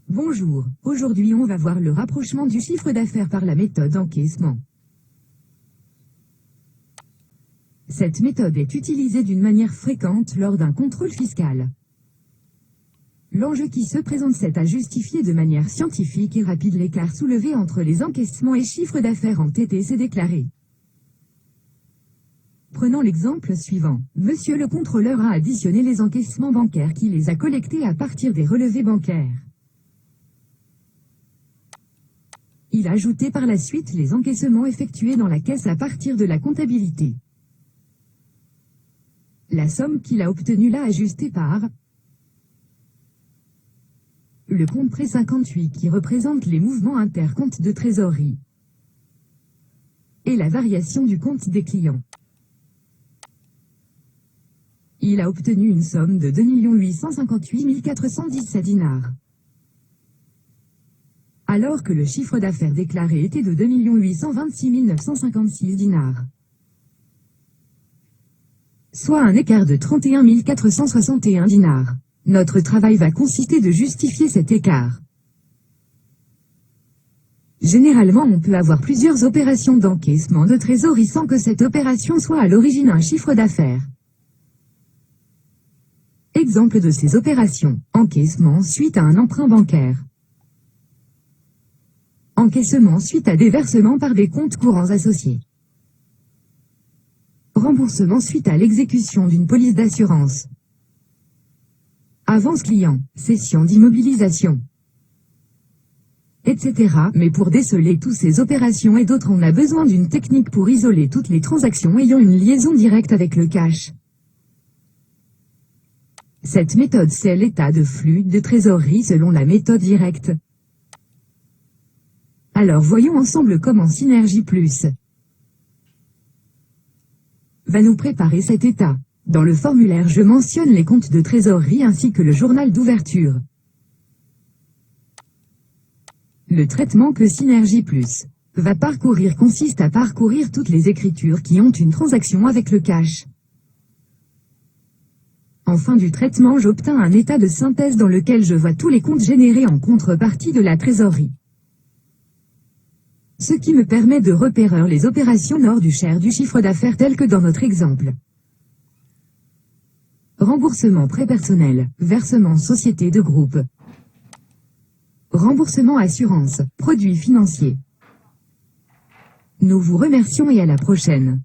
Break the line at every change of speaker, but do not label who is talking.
Bonjour, aujourd'hui on va voir le rapprochement du chiffre d'affaires par la méthode encaissement. Cette méthode est utilisée d'une manière fréquente lors d'un contrôle fiscal. L'enjeu qui se présente, c'est à justifier de manière scientifique et rapide l'écart soulevé entre les encaissements et chiffres d'affaires en TTC déclarés. Prenons l'exemple suivant. Monsieur le contrôleur a additionné les encaissements bancaires qui les a collectés à partir des relevés bancaires. Il a ajouté par la suite les encaissements effectués dans la caisse à partir de la comptabilité. La somme qu'il a obtenue l'a ajustée par le compte prêt 58 qui représente les mouvements intercomptes de trésorerie et la variation du compte des clients. Il a obtenu une somme de 2 858 417 dinars. Alors que le chiffre d'affaires déclaré était de 2 826 956 dinars. Soit un écart de 31 461 dinars. Notre travail va consister de justifier cet écart. Généralement, on peut avoir plusieurs opérations d'encaissement de trésorerie sans que cette opération soit à l'origine un chiffre d'affaires. Exemple de ces opérations: encaissement suite à un emprunt bancaire. Encaissement suite à des versements par des comptes courants associés. Remboursement suite à l'exécution d'une police d'assurance. Avance client, cession d'immobilisation, etc. Mais pour déceler toutes ces opérations et d'autres, on a besoin d'une technique pour isoler toutes les transactions ayant une liaison directe avec le cash. Cette méthode, c'est l'état de flux de trésorerie selon la méthode directe. Alors voyons ensemble comment Synergie Plus va nous préparer cet état. Dans le formulaire, je mentionne les comptes de trésorerie ainsi que le journal d'ouverture. Le traitement que Synergie Plus va parcourir consiste à parcourir toutes les écritures qui ont une transaction avec le cash. En fin du traitement, j'obtiens un état de synthèse dans lequel je vois tous les comptes générés en contrepartie de la trésorerie. Ce qui me permet de repérer les opérations hors du share du chiffre d'affaires telles que dans notre exemple. Remboursement prêt personnel, versement société de groupe. Remboursement assurance, produits financiers. Nous vous remercions et à la prochaine.